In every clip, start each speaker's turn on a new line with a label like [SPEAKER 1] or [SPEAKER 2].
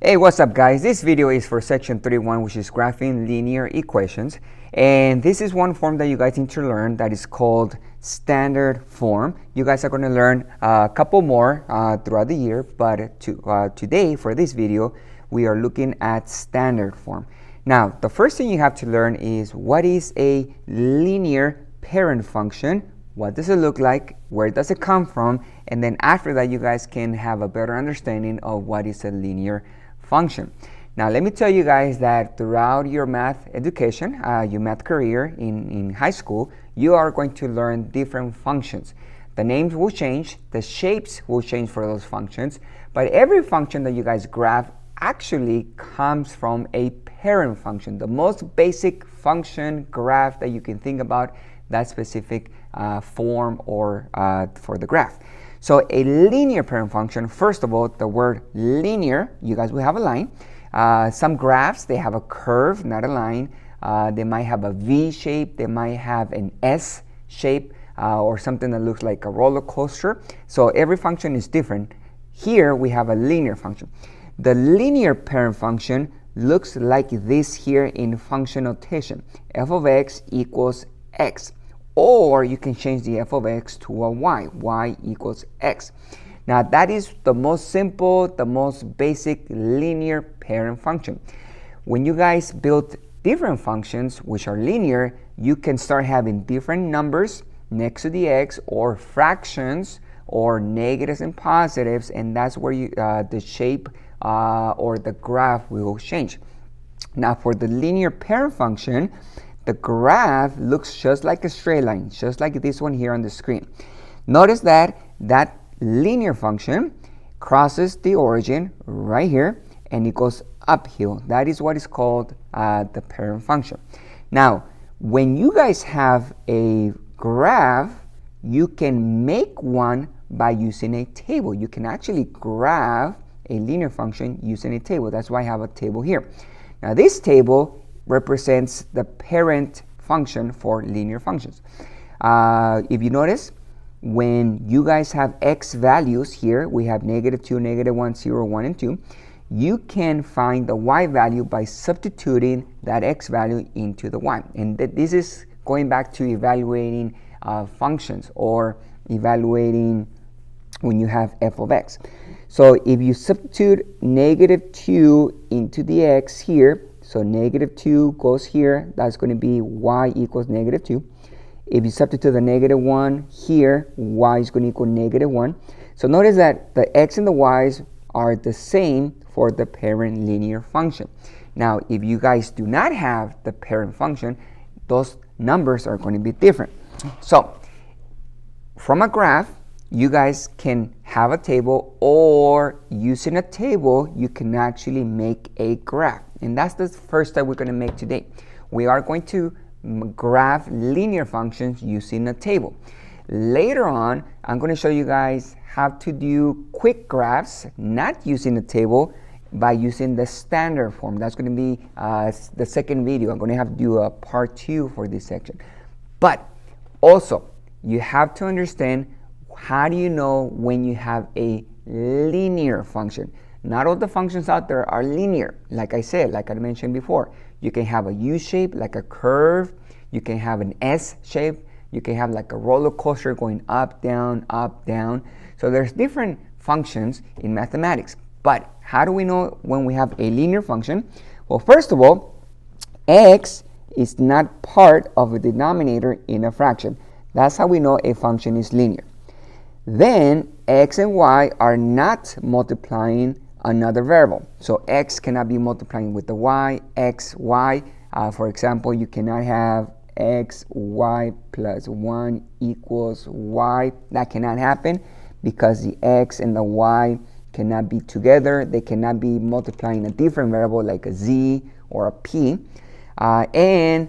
[SPEAKER 1] Hey, what's up guys? This video is for section 31, which is graphing linear equations. And this is one form that you guys need to learn that is called standard form. You guys are going to learn a couple more throughout the year, but today for this video, we are looking at standard form. Now, the first thing you have to learn is what is a linear parent function? What does it look like? Where does it come from? And then after that, you guys can have a better understanding of what is a linear function. Now, let me tell you guys that throughout your math education, your math career in high school, you are going to learn different functions. The names will change, the shapes will change for those functions, but every function that you guys graph actually comes from a parent function, the most basic function graph that you can think about that specific form or for the graph. So a linear parent function, first of all, the word linear, you guys will have a line. Some graphs, they have a curve, not a line. They might have a V shape, they might have an S shape, or something that looks like a roller coaster. So every function is different. Here we have a linear function. The linear parent function looks like this here in function notation. F of x equals x. Or you can change the f of x to a y equals x. Now that is the most simple, the most basic linear parent function. When you guys build different functions which are linear, you can start having different numbers next to the x, or fractions, or negatives and positives, and that's where the shape or the graph will change. Now for the linear parent function, the graph looks just like a straight line, just like this one here on the screen. Notice that that linear function crosses the origin right here, and it goes uphill. That is what is called the parent function. Now, when you guys have a graph, you can make one by using a table. You can actually graph a linear function using a table. That's why I have a table here. Now, this table represents the parent function for linear functions. If you notice, when you guys have x values here, we have -2, -1, 0, 1, and 2. You can find the y value by substituting that x value into the y. And this is going back to evaluating functions, or evaluating when you have f of x. So if you substitute -2 into the x here, so -2 goes here, that's going to be y equals -2. If you substitute the -1 here, y is going to equal -1. So notice that the x and the y's are the same for the parent linear function. Now, if you guys do not have the parent function, those numbers are going to be different. So from a graph, you guys can have a table, or using a table, you can actually make a graph. And that's the first step we're going to make today. We are going to graph linear functions using a table. Later on, I'm going to show you guys how to do quick graphs, not using a table, by using the standard form. That's going to be the second video. I'm going to have to do a part 2 for this section. But also, you have to understand, how do you know when you have a linear function? Not all the functions out there are linear. Like I said, like I mentioned before, you can have a U shape, like a curve. You can have an S shape. You can have like a roller coaster going up, down, up, down. So there's different functions in mathematics. But how do we know when we have a linear function? Well, first of all, x is not part of a denominator in a fraction. That's how we know a function is linear. Then x and y are not multiplying another variable. So x cannot be multiplying with the y, x, y. For example, you cannot have x, y plus 1 equals y. That cannot happen because the x and the y cannot be together. They cannot be multiplying a different variable like a z or a p. And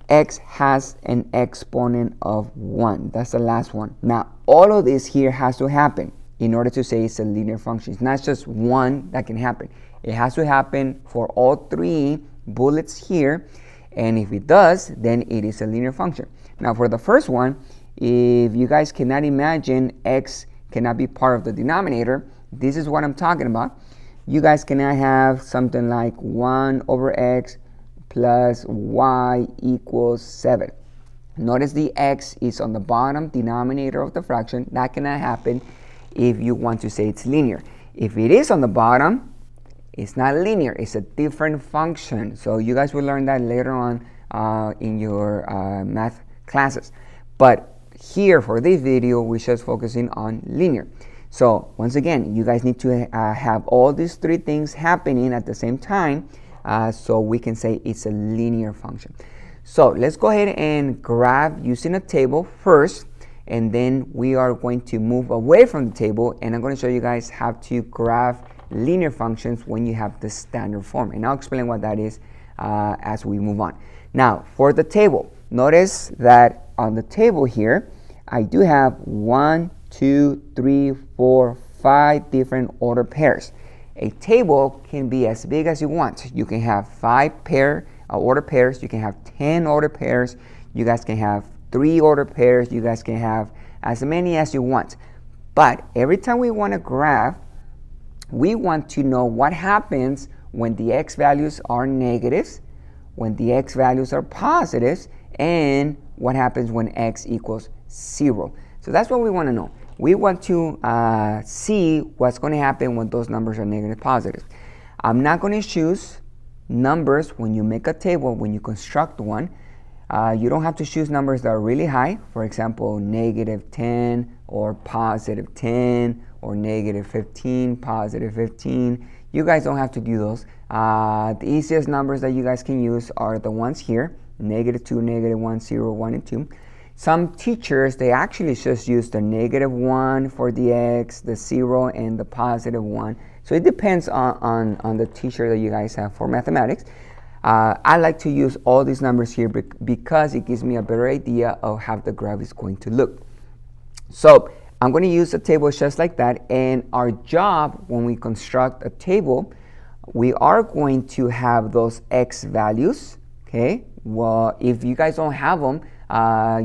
[SPEAKER 1] x has an exponent of 1. That's the last one. Now, all of this here has to happen in order to say it's a linear function. It's not just one that can happen. It has to happen for all 3 bullets here. And if it does, then it is a linear function. Now, for the first one, if you guys cannot imagine x cannot be part of the denominator, this is what I'm talking about. you guys cannot have something like 1 over x plus y equals 7. Notice the x is on the bottom denominator of the fraction. That cannot happen if you want to say it's linear. If it is on the bottom, it's not linear. It's a different function. So you guys will learn that later on in your math classes. But here for this video, we're just focusing on linear. So once again, you guys need to have all these three things happening at the same time so we can say it's a linear function. So let's go ahead and graph using a table first, and then we are going to move away from the table, and I'm going to show you guys how to graph linear functions when you have the standard form. And I'll explain what that is as we move on. Now, for the table, notice that on the table here, I do have 1, 2, 3, 4, 5 different order pairs. A table can be as big as you want. You can have 5 order pairs. You can have 10 order pairs. You guys can have 3 order pairs. You guys can have as many as you want. But every time we want to graph, we want to know what happens when the x values are negatives, when the x values are positives, and what happens when x equals 0. So that's what we want to know. We want to see what's going to happen when those numbers are negative, positive. I'm not going to choose numbers when you make a table, when you construct one. You don't have to choose numbers that are really high. For example, negative 10 or positive 10 or negative 15, positive 15. You guys don't have to do those. The easiest numbers that you guys can use are the ones here, negative 2, negative 1, 0, 1, and 2. Some teachers, they actually just use the negative 1 for the x, the 0, and the positive 1. So it depends on the teacher that you guys have for mathematics. I like to use all these numbers here because it gives me a better idea of how the graph is going to look. So I'm going to use a table just like that, and our job when we construct a table, we are going to have those x values, okay? Well, if you guys don't have them,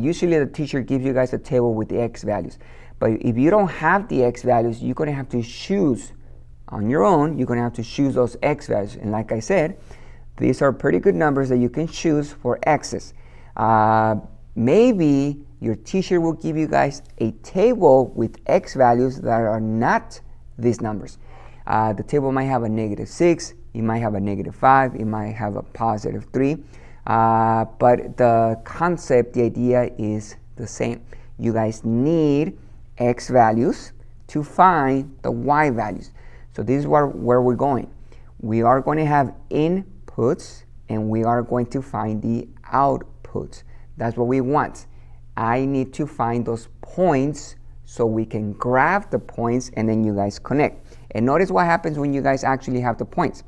[SPEAKER 1] usually the teacher gives you guys a table with the x values. But if you don't have the x values, you're going to have to choose on your own. You're going to have to choose those x values. And like I said, these are pretty good numbers that you can choose for x's. Maybe your teacher will give you guys a table with x values that are not these numbers. The table might have a negative 6, it might have a negative 5, it might have a positive 3. But the concept, the idea is the same. You guys need x values to find the y values. So this is where we're going. We are going to have inputs and we are going to find the outputs. That's what we want. I need to find those points so we can graph the points and then you guys connect. And notice what happens when you guys actually have the points.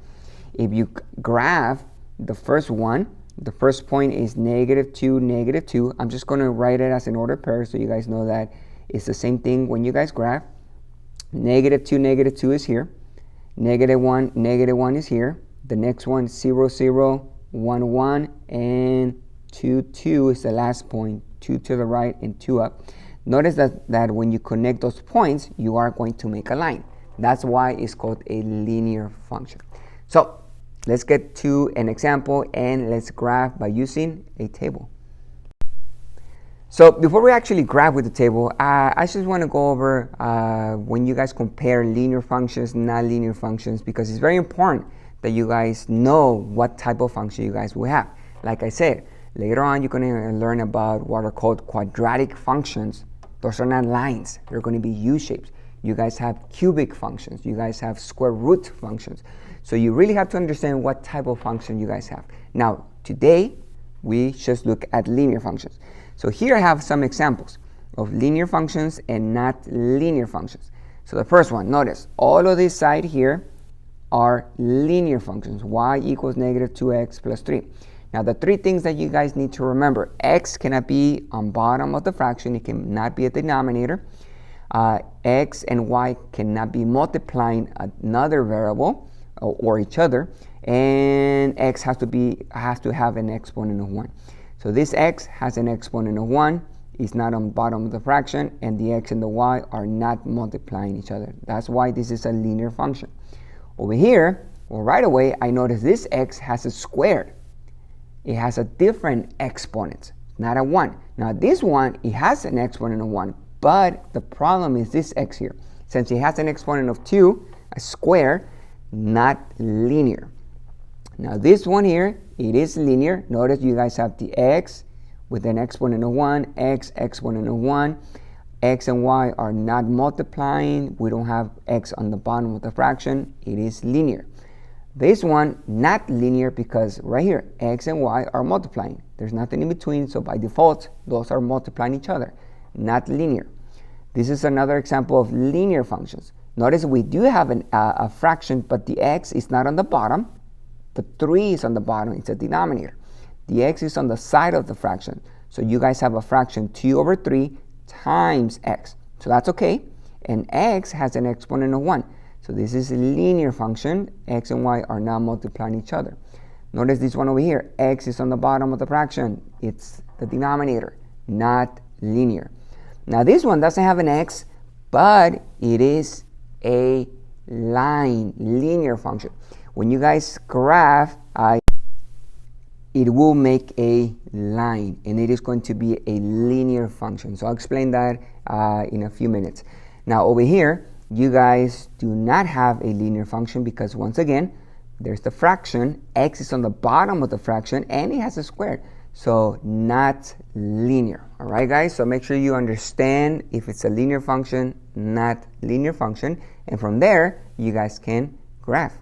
[SPEAKER 1] If you graph the first one, the first point is negative 2, negative 2. I'm just going to write it as an order pair so you guys know that it's the same thing when you guys graph. Negative 2 is here. Negative 1 is here. The next one, 0, 0, 1, 1, and 2, 2 is the last point. 2 to the right and 2 up. Notice that when you connect those points, you are going to make a line. That's why it's called a linear function. So let's get to an example and let's graph by using a table. So before we actually graph with the table, I just want to go over when you guys compare linear functions, nonlinear functions, because it's very important that you guys know what type of function you guys will have. Like I said, later on you're going to learn about what are called quadratic functions. Those are not lines. They're going to be U-shapes. You guys have cubic functions. You guys have square root functions. So you really have to understand what type of function you guys have. Now, today, we just look at linear functions. So here I have some examples of linear functions and not linear functions. So the first one, notice, all of this side here are linear functions. Y equals negative 2x plus 3. Now, the three things that you guys need to remember. X cannot be on bottom of the fraction. It cannot be a denominator. X and y cannot be multiplying another variable or each other, and x has to have an exponent of 1. So this x has an exponent of 1, it's not on bottom of the fraction, and the x and the y are not multiplying each other. That's why this is a linear function. Over here, well, right away, I notice this x has a squared. It has a different exponent, not a 1. Now this one, it has an exponent of 1, but the problem is this x here. Since it has an exponent of 2, a square, not linear. Now this one here, it is linear. Notice you guys have the x with an exponent of 1, x, exponent of 1. X and y are not multiplying. We don't have x on the bottom of the fraction. It is linear. This one, not linear because right here, x and y are multiplying. There's nothing in between, so by default, those are multiplying each other, not linear. This is another example of linear functions. Notice we do have a fraction, but the x is not on the bottom. The 3 is on the bottom, it's a denominator. The x is on the side of the fraction. So you guys have a fraction 2 over 3 times x. So that's okay. And x has an exponent of 1. So this is a linear function. X and y are not multiplying each other. Notice this one over here. X is on the bottom of the fraction. It's the denominator, not linear. Now this one doesn't have an x, but it is a line, linear function. When you guys graph, it will make a line, and it is going to be a linear function. So I'll explain that in a few minutes. Now over here, you guys do not have a linear function because once again, there's the fraction, x is on the bottom of the fraction, and it has a square. So not linear. All right, guys? So make sure you understand if it's a linear function, not linear function. And from there, you guys can graph.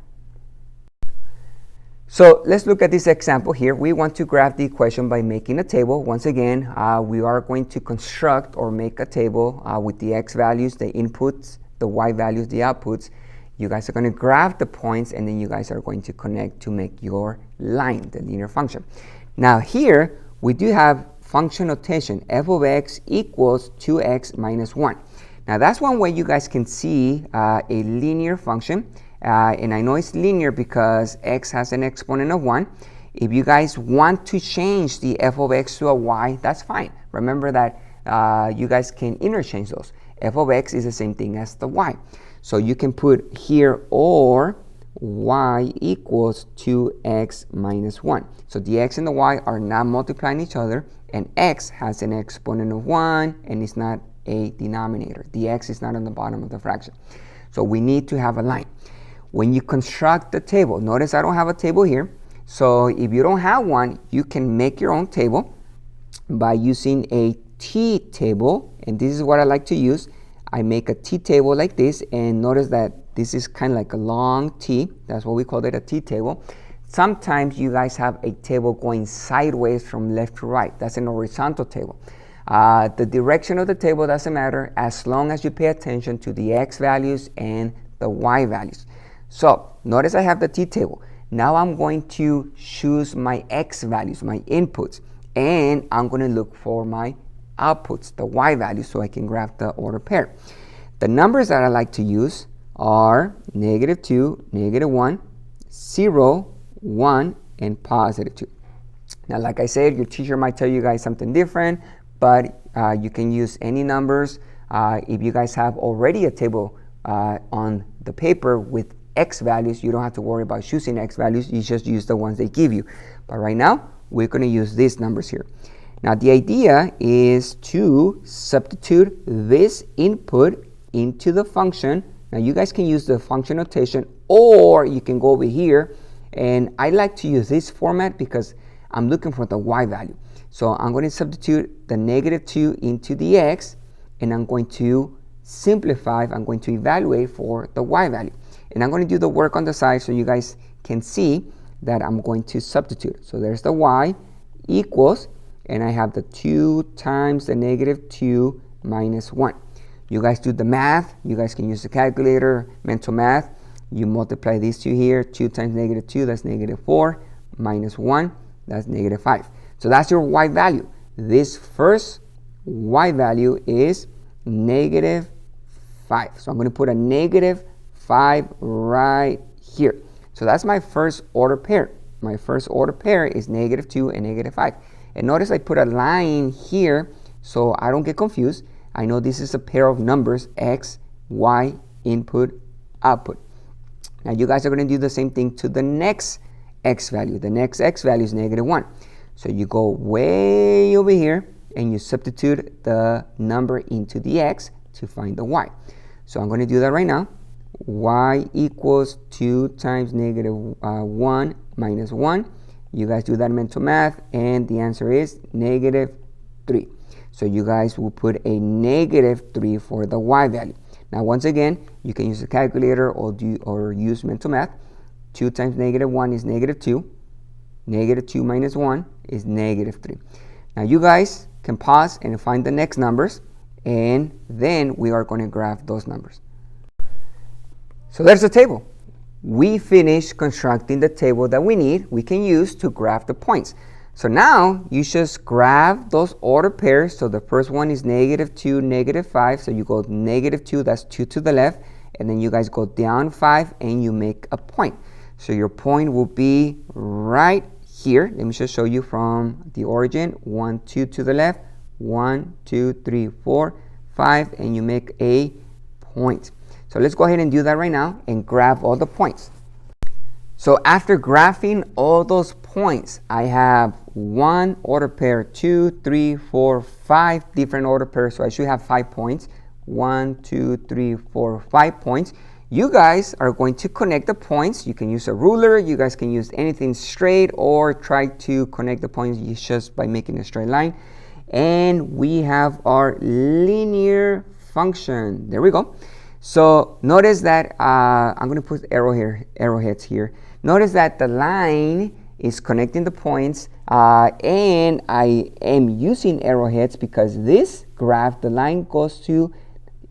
[SPEAKER 1] So let's look at this example here. We want to graph the equation by making a table. Once again, we are going to construct or make a table with the x values, the inputs, the y values, the outputs. You guys are going to graph the points, and then you guys are going to connect to make your line, the linear function. Now here, we do have function notation. F of x equals 2x minus 1. Now that's one way you guys can see a linear function. And I know it's linear because x has an exponent of 1. If you guys want to change the f of x to a y, that's fine. Remember that you guys can interchange those. F of x is the same thing as the y. So you can put here or y equals 2x minus 1. So the x and the y are not multiplying each other, and x has an exponent of 1 and it's not a denominator. The x is not on the bottom of the fraction. So we need to have a line. When you construct the table, notice I don't have a table here. So if you don't have one, you can make your own table by using a t-table. And this is what I like to use. I make a t-table like this, and notice that this is kind of like a long t. That's what we call it, a t-table. Sometimes you guys have a table going sideways from left to right. That's an horizontal table. The direction of the table doesn't matter as long as you pay attention to the x values and the y values. So notice I have the t-table. Now I'm going to choose my x values, my inputs, and I'm going to look for my outputs, the y values, so I can graph the order pair. The numbers that I like to use are -2, -1, 0, 1, and +2. Now, like I said, your teacher might tell you guys something different, but you can use any numbers. If you guys have already a table on the paper with x values, you don't have to worry about choosing x values. You just use the ones they give you. But right now, we're going to use these numbers here. Now, the idea is to substitute this input into the function. Now, you guys can use the function notation, or you can go over here. And I like to use this format because I'm looking for the y value. So I'm going to substitute the -2 into the x, and I'm going to simplify. I'm going to evaluate for the y value. And I'm going to do the work on the side so you guys can see that I'm going to substitute. So there's the y equals, and I have the 2 times the -2 minus 1. You guys do the math. You guys can use the calculator, mental math. You multiply these two here. 2 times -2, that's -4, minus 1, that's -5. So that's your y value. This first y value is -5. So I'm going to put a -5 right here. So that's my first order pair. My first order pair is -2 and -5. And notice I put a line here so I don't get confused. I know this is a pair of numbers, x, y, input, output. Now you guys are going to do the same thing to the next x value. The next x value is -1. So you go way over here and you substitute the number into the x to find the y. So I'm going to do that right now. Y equals 2 times -1 minus 1. You guys do that mental math, and the answer is -3. So you guys will put a -3 for the y value. Now once again, you can use a calculator or use mental math. 2 times -1 is -2. -2 minus 1 is -3. Now you guys can pause and find the next numbers, and then we are going to graph those numbers. So there's the table. We finished constructing the table that we need, we can use to graph the points. So now you just graph those order pairs. So the first one is -2, -5. So you go -2, that's 2 to the left. And then you guys go down 5 and you make a point. So your point will be right here. Let me just show you from the origin. 1, 2 to the left. 1, 2, 3, 4, 5. And you make a point. So let's go ahead and do that right now and graph all the points. So after graphing all those points, I have 1 order pair, 2, 3, 4, 5 different order pairs. So I should have 5 points. 1, 2, 3, 4, 5 points. You guys are going to connect the points. You can use a ruler. You guys can use anything straight or try to connect the points just by making a straight line. And we have our linear function. There we go. So notice that I'm going to put arrowheads here. Notice that the line is connecting the points, and I am using arrowheads because this graph, the line goes to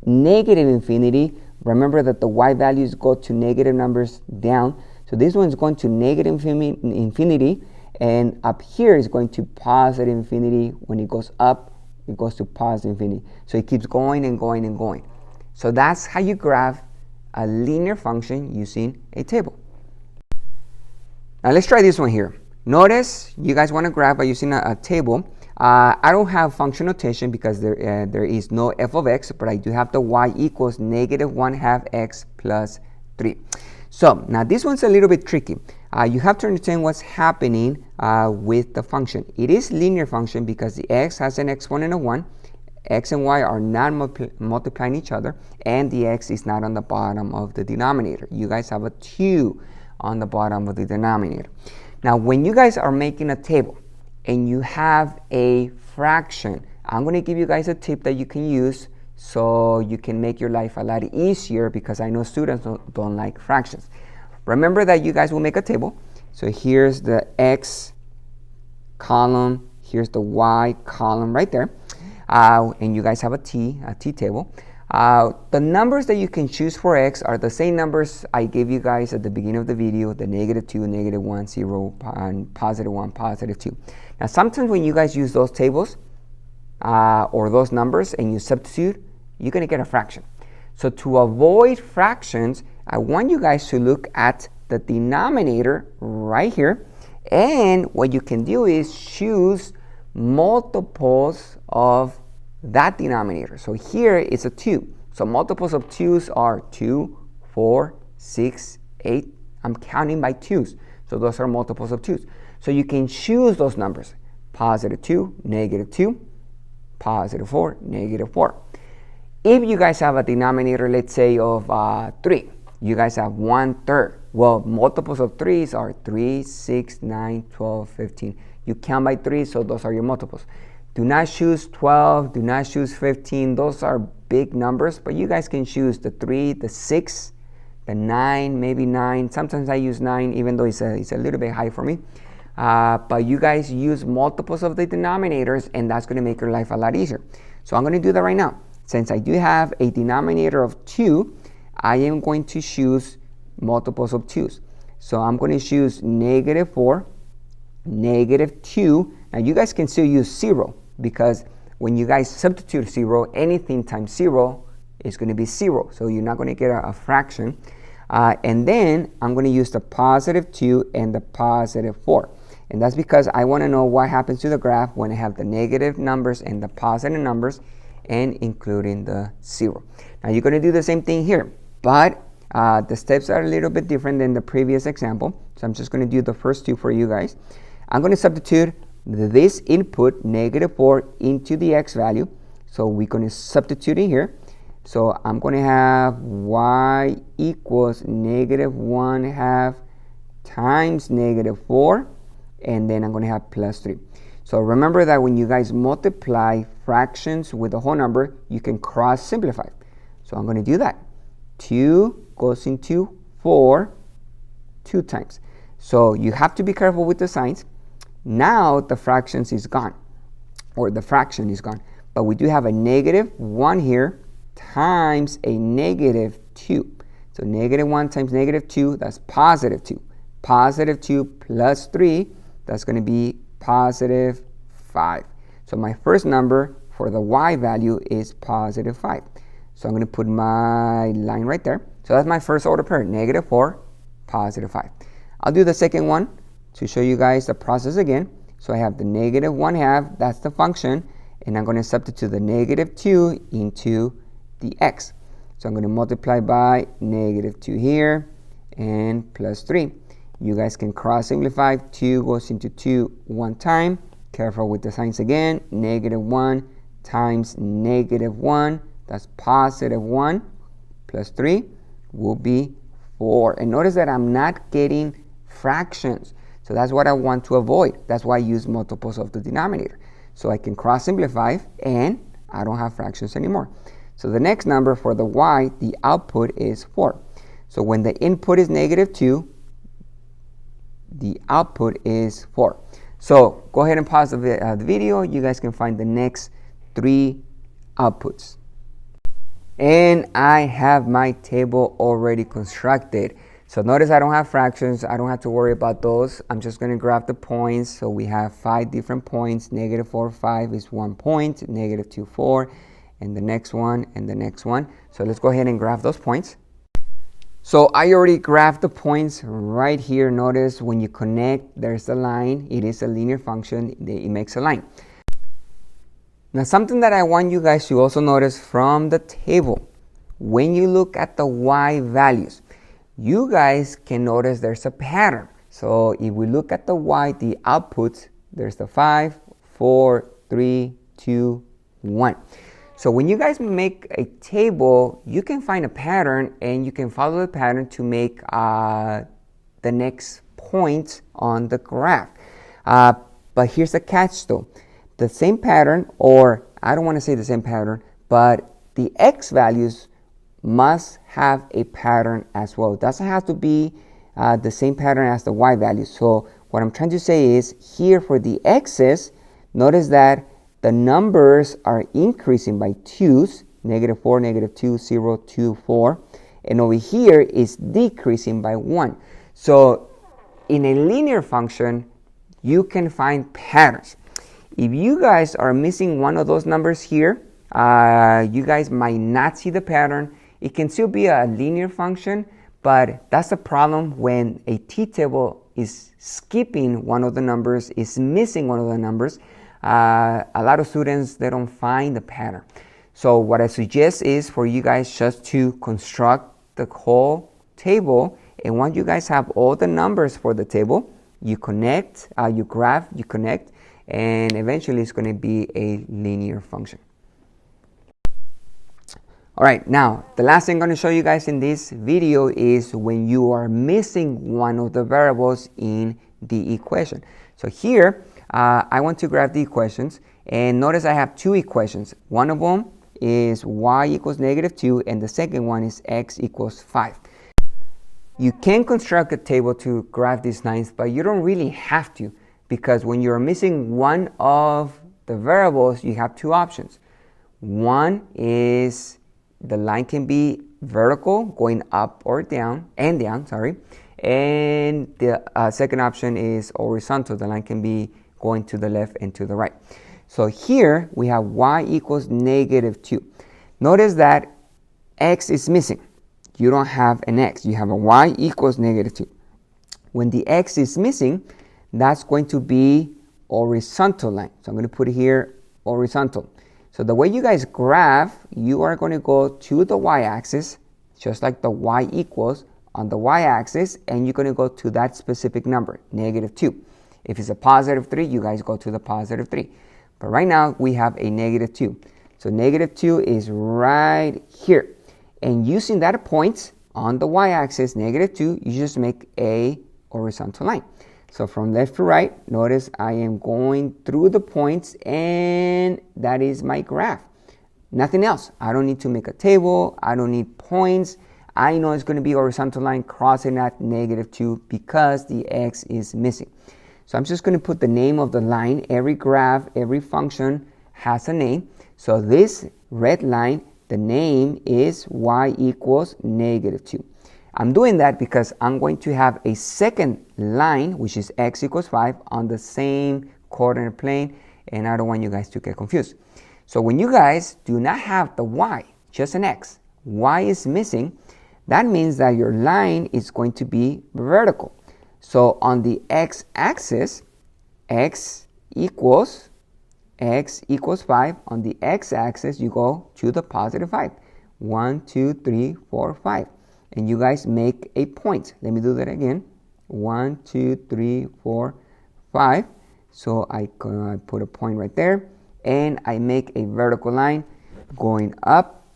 [SPEAKER 1] -infinity. Remember that the y values go to negative numbers down. So this one is going to -infinity, and up here is going to positive infinity. When it goes up, it goes to positive infinity. So it keeps going and going and going. So that's how you graph a linear function using a table. Now let's try this one here. Notice you guys want to graph by using a table. I don't have function notation because there is no f of x, but I do have the y equals -1/2 x plus 3. So now this one's a little bit tricky. You have to understand what's happening with the function. It is linear function because the x has an exponent of 1. X and y are not multiplying each other, and the x is not on the bottom of the denominator. You guys have a 2 on the bottom of the denominator. Now when you guys are making a table and you have a fraction, I'm going to give you guys a tip that you can use so you can make your life a lot easier, because I know students don't like fractions. Remember that you guys will make a table. So here's the x column, here's the y column right there. And you guys have a t table. The numbers that you can choose for x are the same numbers I gave you guys at the beginning of the video, the -2, -1, 0, and +1, +2. Now sometimes when you guys use those tables or those numbers and you substitute, you're going to get a fraction. So to avoid fractions, I want you guys to look at the denominator right here. And what you can do is choose multiples of that denominator. So here it's a 2. So multiples of 2's are 2, 4, 6, 8. I'm counting by 2's. So those are multiples of 2's. So you can choose those numbers. +2, -2, +4, -4. If you guys have a denominator, let's say of 3, you guys have 1/3. Well, multiples of 3's are 3, 6, 9, 12, 15. You count by 3, so those are your multiples. Do not choose 12, do not choose 15. Those are big numbers, but you guys can choose the 3, the 6, the 9, maybe 9. Sometimes I use 9, even though it's a little bit high for me. But you guys use multiples of the denominators, and that's going to make your life a lot easier. So I'm going to do that right now. Since I do have a denominator of 2, I am going to choose multiples of 2's. So I'm going to choose -4, -2. Now you guys can still use 0, because when you guys substitute 0, anything times 0 is going to be 0. So you're not going to get a fraction. And then I'm going to use the +2 and the +4. And that's because I want to know what happens to the graph when I have the negative numbers and the positive numbers, and including the 0. Now you're going to do the same thing here, but The steps are a little bit different than the previous example, so I'm just going to do the first two for you guys. I'm going to substitute this input, -4, into the x value. So we're going to substitute it here. So I'm going to have y equals -1/2 times -4, and then I'm going to have +3. So remember that when you guys multiply fractions with a whole number, you can cross simplify. So I'm going to do that. 2 goes into 4 2 times. So you have to be careful with the signs. Now the fractions is gone, or the fraction is gone. But we do have a -1 here times a -2. So -1 times -2, that's +2. +2 plus 3, that's going to be +5. So my first number for the y value is +5. So I'm going to put my line right there. So that's my first order pair, -4, +5. I'll do the second one to show you guys the process again. So I have the -1/2, that's the function, and I'm going to substitute the -2 into the x. So I'm going to multiply by -2 here and +3. You guys can cross simplify. 2 goes into 2 one time. Careful with the signs again. -1 times -1, that's +1, plus 3 will be 4. And notice that I'm not getting fractions. So that's what I want to avoid. That's why I use multiples of the denominator. So I can cross simplify and I don't have fractions anymore. So the next number for the y, the output is 4. So when the input is -2, the output is 4. So go ahead and pause the video. You guys can find the next 3 outputs. And I have my table already constructed. So notice I don't have fractions. I don't have to worry about those. I'm just going to graph the points. So we have 5 different points. -4, 5 is 1 point. -2, 4. And the next one, and the next one. So let's go ahead and graph those points. So I already graphed the points right here. Notice when you connect, there's a line. It is a linear function. It makes a line. Now something that I want you guys to also notice from the table, when you look at the y values, you guys can notice there's a pattern. So if we look at the y, the outputs, there's the 5, 4, 3, 2, 1. So when you guys make a table, you can find a pattern and you can follow the pattern to make the next point on the graph. But here's the catch though. The same pattern, or I don't want to say the same pattern, but the x values must have a pattern as well. It doesn't have to be the same pattern as the y values. So what I'm trying to say is here for the x's, notice that the numbers are increasing by 2's, -4, -2, 0, 2, 4. And over here is decreasing by 1. So in a linear function, you can find patterns. If you guys are missing one of those numbers here, you guys might not see the pattern. It can still be a linear function, but that's the problem when a t-table is skipping one of the numbers, is missing one of the numbers. A lot of students, they don't find the pattern. So what I suggest is for you guys just to construct the whole table, and once you guys have all the numbers for the table, you connect, you graph, you connect, and eventually it's going to be a linear function. All right, now the last thing I'm going to show you guys in this video is when you are missing one of the variables in the equation. So here I want to graph the equations, and notice I have 2 equations. One of them is y equals -2, and the second one is x equals 5. You can construct a table to graph these lines, but you don't really have to, because when you're missing one of the variables, you have 2 options. One is the line can be vertical, going up or down, and the second option is horizontal. The line can be going to the left and to the right. So here we have y equals -2. Notice that x is missing. You don't have an x. You have a y equals -2. When the x is missing, that's going to be horizontal line. So I'm going to put it here, horizontal. So the way you guys graph, you are going to go to the y-axis, just like the y equals on the y-axis, and you're going to go to that specific number, -2. If it's a +3, you guys go to the +3. But right now, we have a -2. So -2 is right here. And using that point on the y-axis, -2, you just make a horizontal line. So from left to right, notice I am going through the points, and that is my graph. Nothing else. I don't need to make a table. I don't need points. I know it's going to be a horizontal line crossing at -2 because the x is missing. So I'm just going to put the name of the line. Every graph, every function has a name. So this red line, the name is y equals -2. I'm doing that because I'm going to have a second line, which is x equals 5, on the same coordinate plane, and I don't want you guys to get confused. So when you guys do not have the y, just an x, y is missing, that means that your line is going to be vertical. So on the x-axis, x equals 5. On the x-axis, you go to the +5. 1, 2, 3, 4, 5. And you guys make a point. Let me do that again. 1, 2, 3, 4, 5. So I put a point right there. And I make a vertical line going up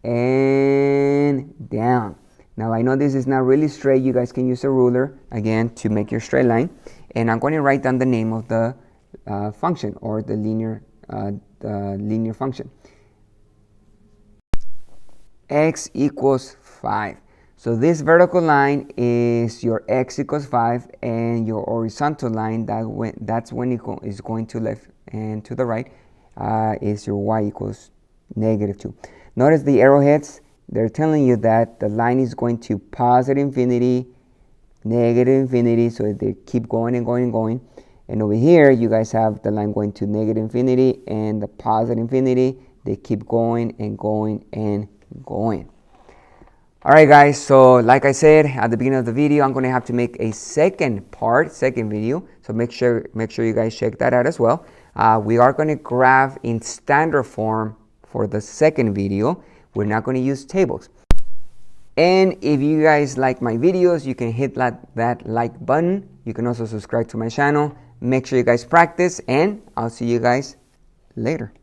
[SPEAKER 1] and down. Now I know this is not really straight. You guys can use a ruler again to make your straight line. And I'm going to write down the name of the function, or the linear function. X equals 5. So this vertical line is your x equals 5, and your horizontal line, that's when it is going to left and to the right, is your y equals -2. Notice the arrowheads, they're telling you that the line is going to +infinity, -infinity, so they keep going and going and going. And over here, you guys have the line going to -infinity and the +infinity. They keep going and going and going. All right, guys, so like I said at the beginning of the video, I'm going to have to make a second video. So make sure you guys check that out as well. We are going to graph in standard form for the second video. We're not going to use tables. And if you guys like my videos, you can hit that like button. You can also subscribe to my channel. Make sure you guys practice, and I'll see you guys later.